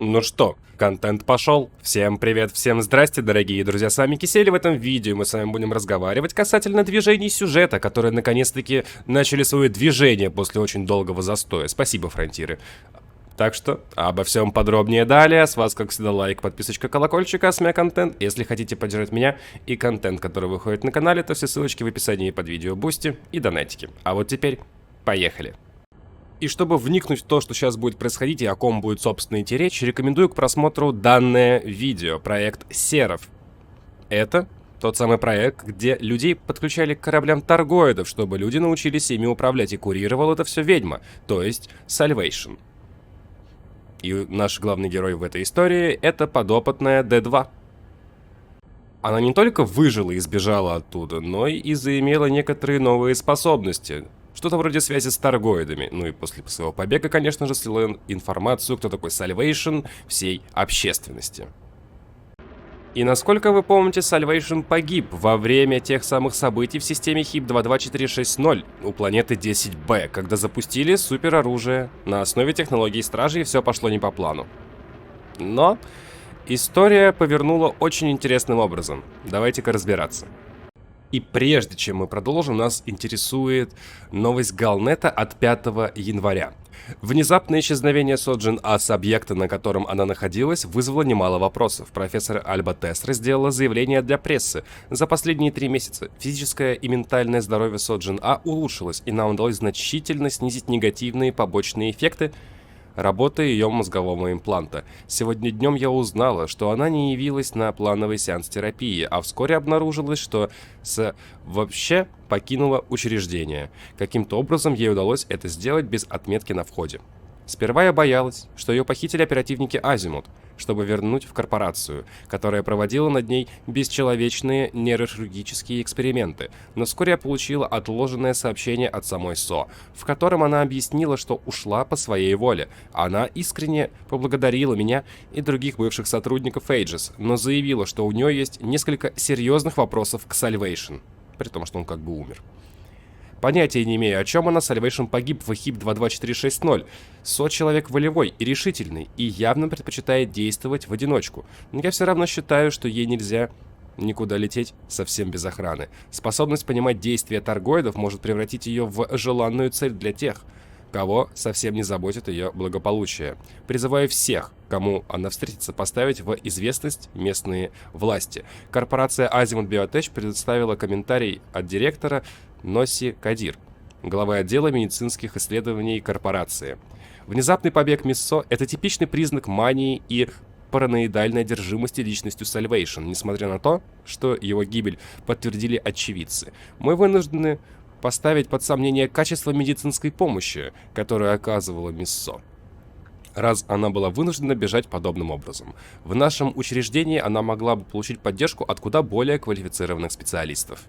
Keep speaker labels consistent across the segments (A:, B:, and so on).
A: Ну что, контент пошел. Всем привет, всем здрасте, дорогие друзья, с вами Кисель. В этом видео мы с вами будем разговаривать касательно движений сюжета, которые наконец-таки начали свое движение после очень долгого застоя. Спасибо, фронтиры. Так что, обо всем подробнее далее. С вас, как всегда, лайк, подписочка, колокольчик, АСМЯ контент. Если хотите поддержать меня и контент, который выходит на канале, то все ссылочки в описании под видео, бусти и донатики. А вот теперь, поехали. И чтобы вникнуть в то, что сейчас будет происходить и о ком будет, собственно, идти речь, рекомендую к просмотру данное видео, проект Серов. Это тот самый проект, где людей подключали к кораблям Таргоидов, чтобы люди научились ими управлять, и курировал это все ведьма, то есть Salvation. И наш главный герой в этой истории — это подопытная D2. Она не только выжила и сбежала оттуда, но и заимела некоторые новые способности. Что-то вроде связи с Таргоидами. Ну и после своего побега, конечно же, слила информацию, кто такой Salvation, всей общественности. И насколько вы помните, Salvation погиб во время тех самых событий в системе HIP 22460 у планеты 10B, когда запустили супероружие на основе технологий Стражи, и все пошло не по плану. Но история повернула очень интересным образом. Давайте-ка разбираться. И прежде чем мы продолжим, нас интересует новость Галнета от 5 января. Внезапное исчезновение Соджин А с объекта, на котором она находилась, вызвало немало вопросов. Профессор Альба Тесра сделала заявление для прессы. За последние 3 месяца физическое и ментальное здоровье Соджин А улучшилось, и нам удалось значительно снизить негативные побочные эффекты работы ее мозгового импланта. Сегодня днем я узнала, что она не явилась на плановый сеанс терапии, а вскоре обнаружилось, что вообще покинула учреждение. Каким-то образом ей удалось это сделать без отметки на входе. Сперва я боялась, что ее похитили оперативники Азимут, чтобы вернуть в корпорацию, которая проводила над ней бесчеловечные нейрохирургические эксперименты, но вскоре я получила отложенное сообщение от самой Со, в котором она объяснила, что ушла по своей воле. Она искренне поблагодарила меня и других бывших сотрудников Aegis, но заявила, что у нее есть несколько серьезных вопросов к Salvation, при том, что он как бы умер. Понятия не имею, о чем она. Salvation погиб в HIP 22460. Со человек волевой и решительный, и явно предпочитает действовать в одиночку. Но я все равно считаю, что ей нельзя никуда лететь совсем без охраны. Способность понимать действия Таргоидов может превратить ее в желанную цель для тех, кого совсем не заботит ее благополучие. Призываю всех, кому она встретится, поставить в известность местные власти. Корпорация Азимут Биотеч предоставила комментарий от директора Носи Кадир, главы отдела медицинских исследований корпорации. Внезапный побег мисс Со — это типичный признак мании и параноидальной одержимости личностью Salvation, несмотря на то, что его гибель подтвердили очевидцы. Мы вынуждены поставить под сомнение качество медицинской помощи, которую оказывала мисс Со, раз она была вынуждена бежать подобным образом. В нашем учреждении она могла бы получить поддержку от куда более квалифицированных специалистов.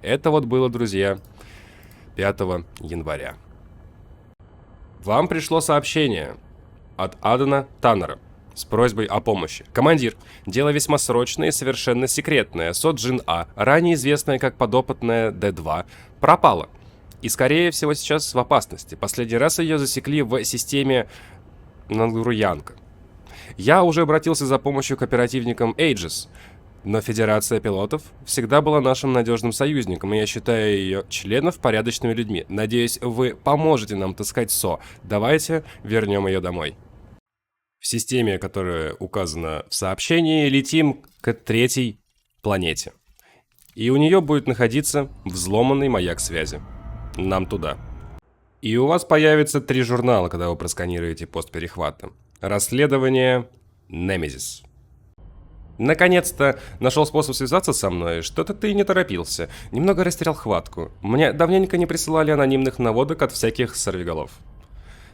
A: Это вот было, друзья, 5 января. Вам пришло сообщение от Адена Таннера с просьбой о помощи. Командир, дело весьма срочное и совершенно секретное. Соджин А, ранее известная как подопытная D2, пропала. И, скорее всего, сейчас в опасности. Последний раз ее засекли в системе Нангуруянка. Я уже обратился за помощью к оперативникам Aegis, но Федерация пилотов всегда была нашим надежным союзником, и я считаю ее членов порядочными людьми. Надеюсь, вы поможете нам таскать Со. Давайте вернем ее домой. В системе, которая указана в сообщении, летим к 3-й планете. И у нее будет находиться взломанный маяк связи. Нам туда. И у вас появится 3 журнала, когда вы просканируете пост перехвата. Расследование Немезис. Наконец-то нашел способ связаться со мной. Что-то ты не торопился. Немного растерял хватку. Мне давненько не присылали анонимных наводок от всяких сорвиголов,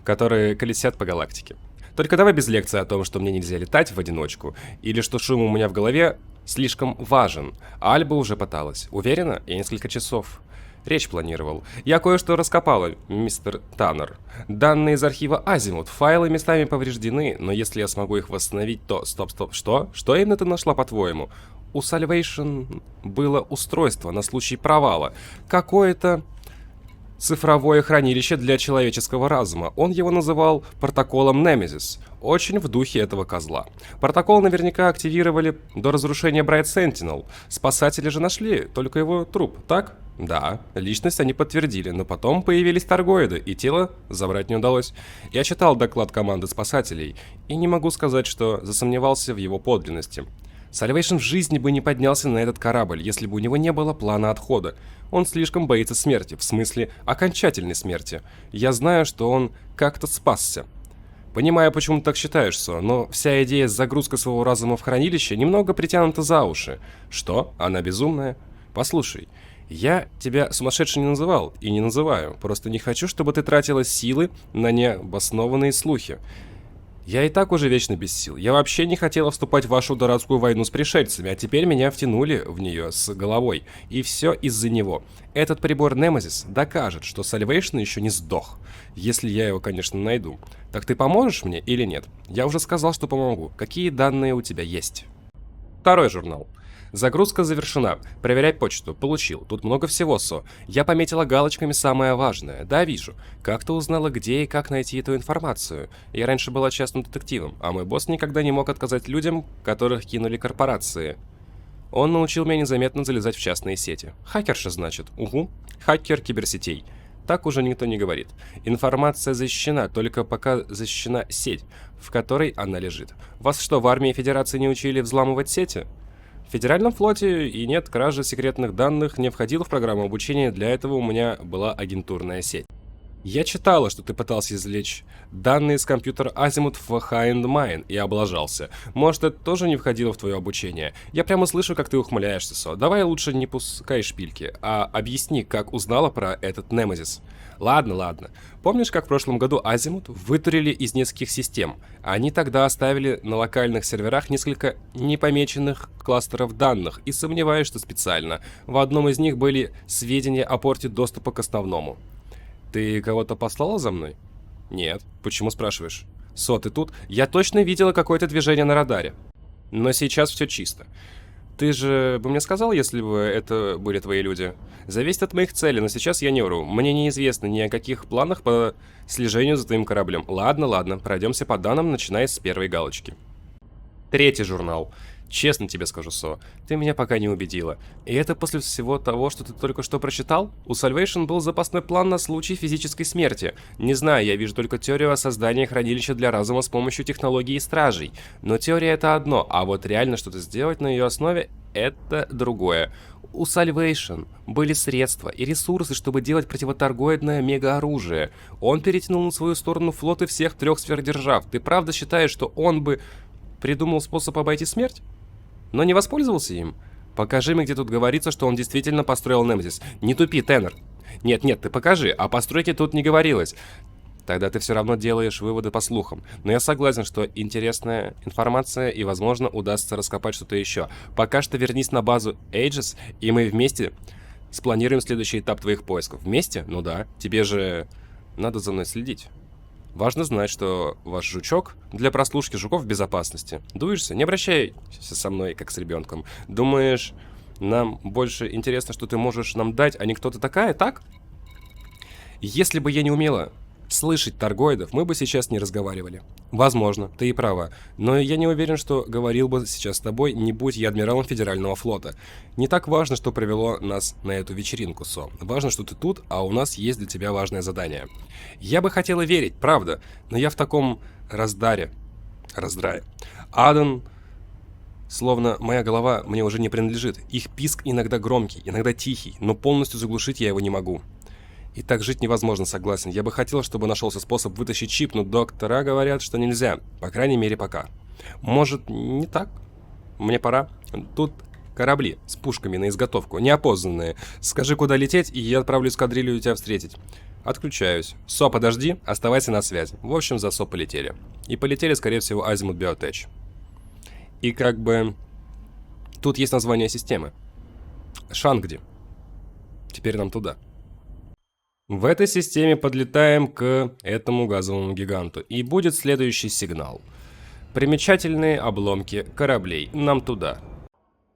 A: которые колесят по галактике. Только давай без лекции о том, что мне нельзя летать в одиночку, или что шум у меня в голове слишком важен. Альба уже пыталась. Уверена? Я несколько часов речь планировал. Я кое-что раскопала, мистер Таннер. Данные из архива Азимут. Файлы местами повреждены, но если я смогу их восстановить, то... Стоп. Что? Что именно ты нашла, по-твоему? У Salvation было устройство на случай провала. Какое-то цифровое хранилище для человеческого разума. Он его называл протоколом Немезис. Очень в духе этого козла. Протокол наверняка активировали до разрушения Bright Sentinel. Спасатели же нашли только его труп, так? Да, личность они подтвердили, но потом появились торгоиды, и тело забрать не удалось. Я читал доклад команды спасателей, и не могу сказать, что засомневался в его подлинности. Salvation в жизни бы не поднялся на этот корабль, если бы у него не было плана отхода. Он слишком боится смерти, в смысле окончательной смерти. Я знаю, что он как-то спасся. Понимаю, почему ты так считаешь, Со, но вся идея с загрузкой своего разума в хранилище немного притянута за уши. Что? Она безумная? Послушай, я тебя сумасшедшим не называл и не называю. Просто не хочу, чтобы ты тратила силы на необоснованные слухи. Я и так уже вечно без сил. Я вообще не хотела вступать в вашу дурацкую войну с пришельцами, а теперь меня втянули в нее с головой. И все из-за него. Этот прибор Немезис докажет, что Salvation еще не сдох. Если я его, конечно, найду. Так ты поможешь мне или нет? Я уже сказал, что помогу. Какие данные у тебя есть? Второй журнал. Загрузка завершена. Проверяй почту. Получил. Тут много всего, Со. Я пометила галочками самое важное. Да, вижу. Как ты узнала, где и как найти эту информацию? Я раньше была частным детективом, а мой босс никогда не мог отказать людям, которых кинули корпорации. Он научил меня незаметно залезать в частные сети. Хакерша, значит. Угу. Хакер киберсетей. Так уже никто не говорит. Информация защищена, только пока защищена сеть, в которой она лежит. Вас что, в армии Федерации не учили взламывать сети? В Федеральном флоте и нет, кражи секретных данных не входила в программу обучения, для этого у меня была агентурная сеть. Я читала, что ты пытался извлечь данные с компьютера Азимут в Hind Mine и облажался. Может, это тоже не входило в твое обучение? Я прямо слышу, как ты ухмыляешься, Со. Давай лучше не пускай шпильки, а объясни, как узнала про этот Немезис. Ладно. Помнишь, как в прошлом году Азимут вытурили из нескольких систем? Они тогда оставили на локальных серверах несколько непомеченных кластеров данных, и сомневаюсь, что специально. В одном из них были сведения о порте доступа к основному. Ты кого-то послала за мной? Нет. Почему спрашиваешь? Со, ты тут? Я точно видела какое-то движение на радаре. Но сейчас все чисто. Ты же бы мне сказал, если бы это были твои люди? Зависит от моих целей, но сейчас я не вру. Мне неизвестно ни о каких планах по слежению за твоим кораблем. Ладно, пройдемся по данным, начиная с первой галочки. Третий журнал. Честно тебе скажу, Со, ты меня пока не убедила. И это после всего того, что ты только что прочитал? У Salvation был запасной план на случай физической смерти. Не знаю, я вижу только теорию о создании хранилища для разума с помощью технологии стражей. Но теория это одно, а вот реально что-то сделать на ее основе это другое. У Salvation были средства и ресурсы, чтобы делать противоторгоидное мегаоружие. Он перетянул на свою сторону флоты всех 3 сверхдержав. Ты правда считаешь, что он бы придумал способ обойти смерть? Но не воспользовался им? Покажи мне, где тут говорится, что он действительно построил Немезис. Не тупи, Теннер. Нет, ты покажи, о постройке тут не говорилось. Тогда ты все равно делаешь выводы по слухам. Но я согласен, что интересная информация и, возможно, удастся раскопать что-то еще. Пока что вернись на базу Aegis, и мы вместе спланируем следующий этап твоих поисков. Вместе? Ну да. Тебе же надо за мной следить. Важно знать, что ваш жучок для прослушки жуков в безопасности. Дуешься? Не обращайся со мной, как с ребенком. Думаешь, нам больше интересно, что ты можешь нам дать, а не кто ты такая, так? Если бы я не умела слышать торгоидов, мы бы сейчас не разговаривали. Возможно, ты и права. Но я не уверен, что говорил бы сейчас с тобой, не будь я адмиралом Федерального флота. Не так важно, что привело нас на эту вечеринку, Со. Важно, что ты тут, а у нас есть для тебя важное задание. Я бы хотела верить, правда, но я в таком раздрае. Аден, словно моя голова мне уже не принадлежит. Их писк иногда громкий, иногда тихий, но полностью заглушить я его не могу. И так жить невозможно, согласен. Я бы хотел, чтобы нашелся способ вытащить чип, но доктора говорят, что нельзя. По крайней мере, пока. Может, не так? Мне пора. Тут корабли с пушками на изготовку, неопознанные. Скажи, куда лететь, и я отправлю эскадрилью тебя встретить. Отключаюсь. Со, подожди, оставайся на связи. В общем, за Со полетели. И полетели, скорее всего, Азимут Биотеч. И как бы... Тут есть название системы. Шангди. Теперь нам туда. В этой системе подлетаем к этому газовому гиганту, и будет следующий сигнал. Примечательные обломки кораблей. Нам туда.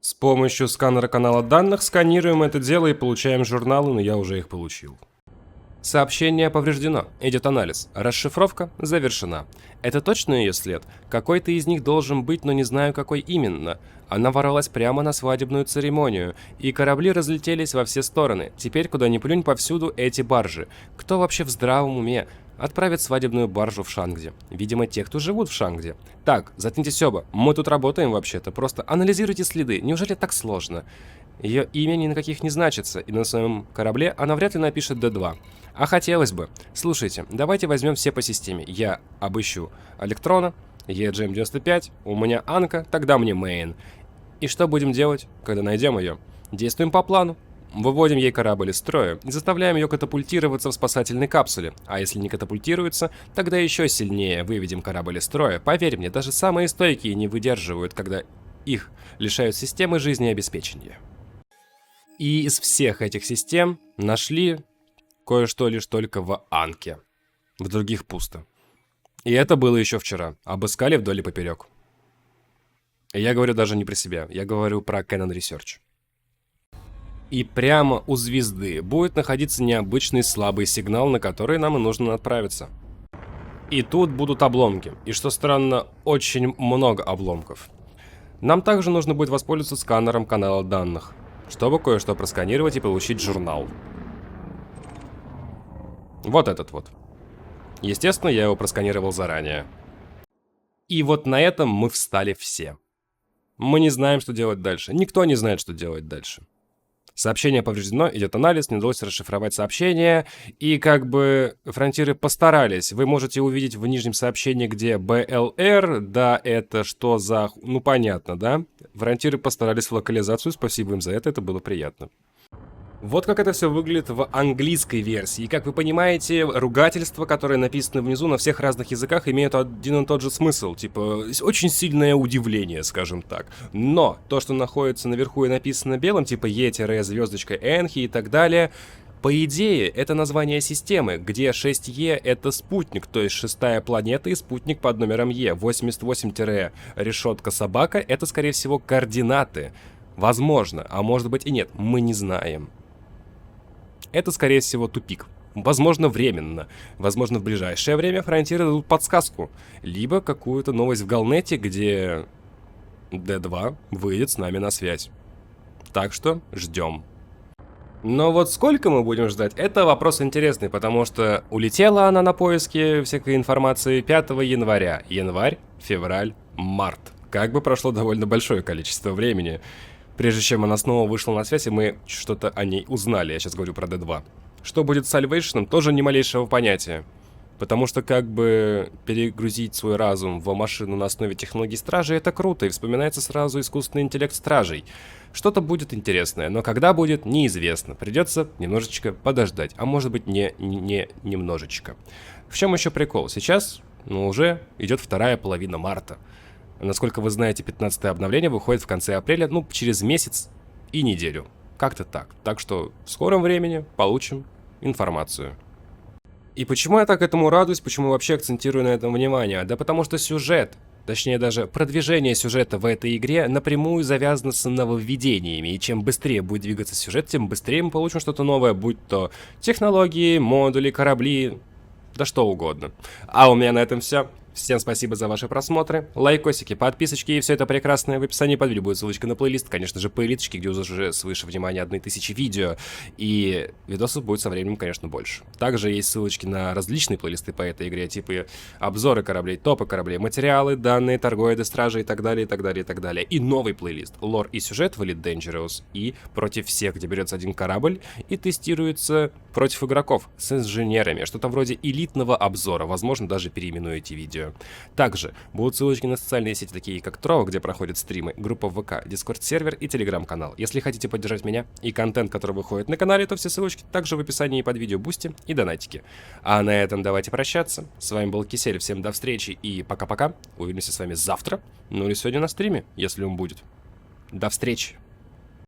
A: С помощью сканера канала данных сканируем это дело и получаем журналы, но я уже их получил. Сообщение повреждено. Идет анализ. Расшифровка завершена. Это точно ее след? Какой-то из них должен быть, но не знаю, какой именно. Она ворвалась прямо на свадебную церемонию, и корабли разлетелись во все стороны. Теперь, куда ни плюнь, повсюду эти баржи. Кто вообще в здравом уме отправит свадебную баржу в Шангде? Видимо, те, кто живут в Шангде. Так, заткнитесь оба. Мы тут работаем вообще-то. Просто анализируйте следы. Неужели так сложно? Ее имя ни на каких не значится, и на своем корабле она вряд ли напишет D2. А хотелось бы. Слушайте, давайте возьмем все по системе. Я обыщу Электрона, EGM-95, у меня Анка, тогда мне Мейн. И что будем делать, когда найдем ее? Действуем по плану. Выводим ей корабль из строя и заставляем ее катапультироваться в спасательной капсуле. А если не катапультируется, тогда еще сильнее выведем корабль из строя. Поверь мне, даже самые стойкие не выдерживают, когда их лишают системы жизнеобеспечения. И из всех этих систем нашли кое-что лишь только в Анке. В других пусто. И это было еще вчера. Обыскали вдоль и поперек. И я говорю даже не про себя. Я говорю про Canon Research. И прямо у звезды будет находиться необычный слабый сигнал, на который нам и нужно отправиться. И тут будут обломки. И что странно, очень много обломков. Нам также нужно будет воспользоваться сканером канала данных, чтобы кое-что просканировать и получить журнал. Вот этот вот. Естественно, я его просканировал заранее. И вот на этом мы встали все. Мы не знаем, что делать дальше. Никто не знает, что делать дальше. Сообщение повреждено, идет анализ, не удалось расшифровать сообщение. И как бы фронтиры постарались. Вы можете увидеть в нижнем сообщении, где BLR. Да, это что за... Ну, понятно, да? Фронтиры постарались в локализацию, спасибо им за это было приятно. Вот как это все выглядит в английской версии. И как вы понимаете, ругательства, которые написаны внизу на всех разных языках, имеют один и тот же смысл. Типа, очень сильное удивление, скажем так. Но то, что находится наверху и написано белым, типа E-звездочка Энхи и так далее, по идее, это название системы, где 6Е это спутник, то есть шестая планета и спутник под номером Е. 88-решетка собака это, скорее всего, координаты. Возможно, а может быть и нет, мы не знаем. Это, скорее всего, тупик. Возможно, временно. Возможно, в ближайшее время фронтиры дадут подсказку. Либо какую-то новость в Галнете, где D2 выйдет с нами на связь. Так что ждем. Но вот сколько мы будем ждать, это вопрос интересный, потому что улетела она на поиски всякой информации 5 января. Январь, февраль, март. Как бы прошло довольно большое количество времени, прежде чем она снова вышла на связь, и мы что-то о ней узнали. Я сейчас говорю про D2. Что будет с Salvation, тоже ни малейшего понятия. Потому что как бы перегрузить свой разум в машину на основе технологий Стражей, это круто, и вспоминается сразу искусственный интеллект Стражей. Что-то будет интересное, но когда будет, неизвестно. Придется немножечко подождать, а может быть не немножечко. В чем еще прикол? Сейчас, уже идет вторая половина марта. Насколько вы знаете, 15-е обновление выходит в конце апреля, через месяц и неделю. Как-то так. Так что в скором времени получим информацию. И почему я так этому радуюсь, почему вообще акцентирую на этом внимание? Да потому что сюжет, точнее даже продвижение сюжета в этой игре напрямую завязано с нововведениями. И чем быстрее будет двигаться сюжет, тем быстрее мы получим что-то новое, будь то технологии, модули, корабли, да что угодно. А у меня на этом все. Всем спасибо за ваши просмотры, лайкосики, подписочки и все это прекрасное. В описании под видео будет ссылочка на плейлист, конечно же, плейлисточки, где уже свыше внимания 1000 видео. И видосов будет со временем, конечно, больше. Также есть ссылочки на различные плейлисты по этой игре, типа обзоры кораблей, топы кораблей, материалы, данные, торгоиды, стражи и так далее, и так далее, и так далее. И новый плейлист, лор и сюжет в Elite Dangerous, и против всех, где берется один корабль и тестируется против игроков с инженерами. Что-то вроде элитного обзора, возможно, даже переименую эти видео. Также будут ссылочки на социальные сети, такие как Трово, где проходят стримы, группа в ВК, Дискорд-сервер и Телеграм-канал. Если хотите поддержать меня и контент, который выходит на канале, то все ссылочки также в описании под видео, бусти и донатики. А на этом давайте прощаться. С вами был Кисель, всем до встречи и пока-пока. Увидимся с вами завтра, или сегодня на стриме, если он будет. До встречи!